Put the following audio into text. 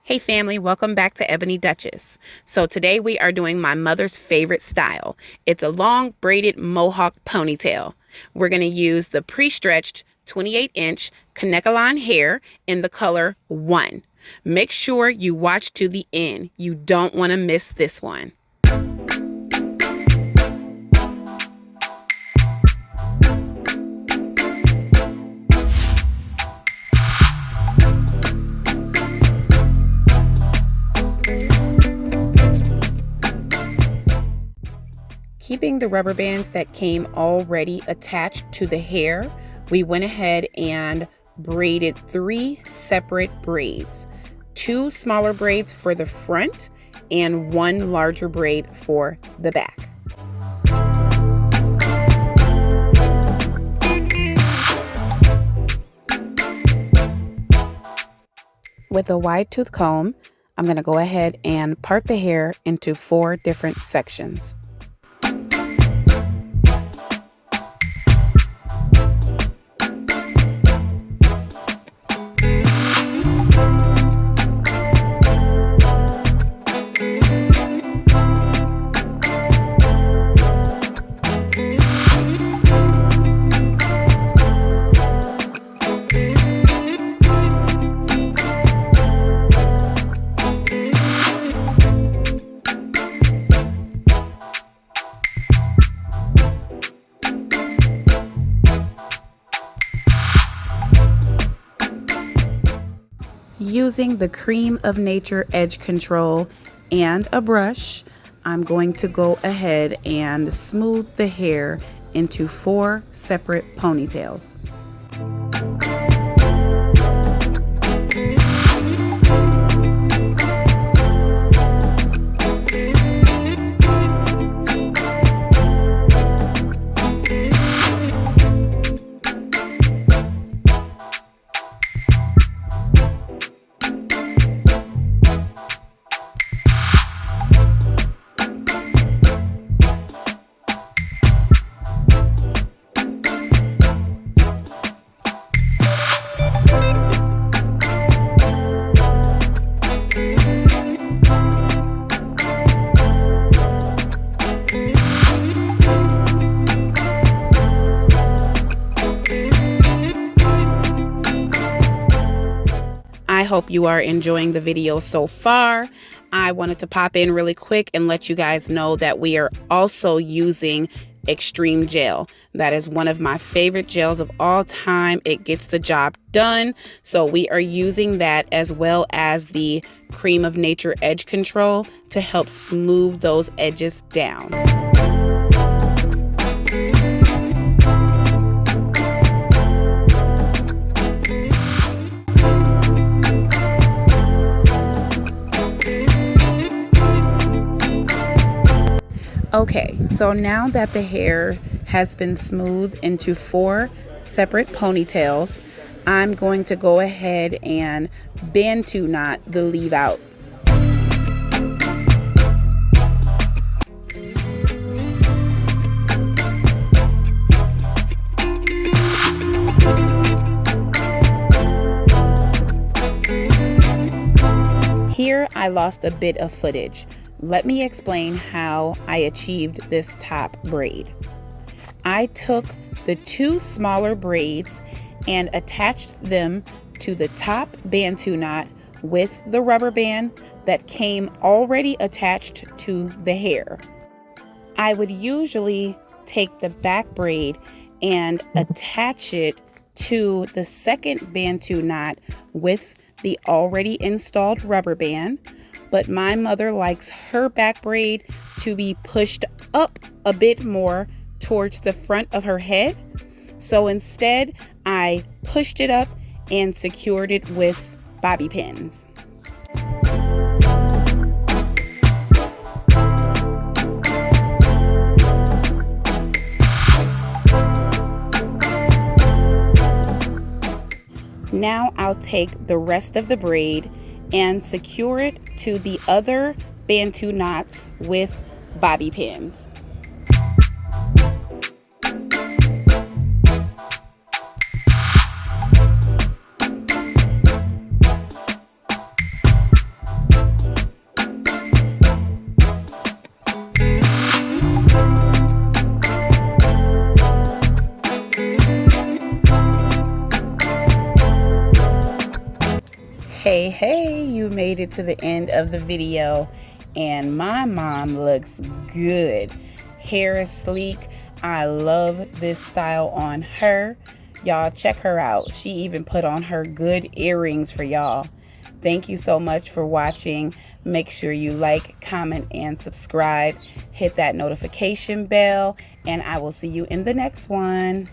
Hey family, welcome back to Ebony Duchess. So today we are doing my mother's favorite style. It's a long braided Mohawk ponytail. We're going to use the pre-stretched 28-inch Kanekalon hair in the color 1. Make sure you watch to the end. You don't want to miss this one. Keeping the rubber bands that came already attached to the hair, we went ahead and braided 3 separate braids. 2 smaller braids for the front and 1 larger braid for the back. With a wide tooth comb, I'm going to go ahead and part the hair into 4 different sections. Using the Cream of Nature edge control and a brush, I'm going to go ahead and smooth the hair into 4 separate ponytails. I hope you are enjoying the video so far. I wanted to pop in really quick and let you guys know that we are also using Extreme Gel. That is one of my favorite gels of all time. It gets the job done. So we are using that as well as the Cream of Nature edge control to help smooth those edges down. Okay, so now that the hair has been smoothed into 4 separate ponytails, I'm going to go ahead and bantu knot the leave out. Here I lost a bit of footage. Let me explain how I achieved this top braid. I took the 2 smaller braids and attached them to the top bantu knot with the rubber band that came already attached to the hair. I would usually take the back braid and attach it to the second bantu knot with the already installed rubber band, but my mother likes her back braid to be pushed up a bit more towards the front of her head. So instead, I pushed it up and secured it with bobby pins. Now I'll take the rest of the braid and secure it to the other bantu knots with bobby pins. Hey, you made it to the end of the video, and my mom looks good. Hair is sleek. I love this style on her. Y'all check her out. She even put on her good earrings for y'all. Thank you so much for watching. Make sure you like, comment, and subscribe. Hit that notification bell, and I will see you in the next one.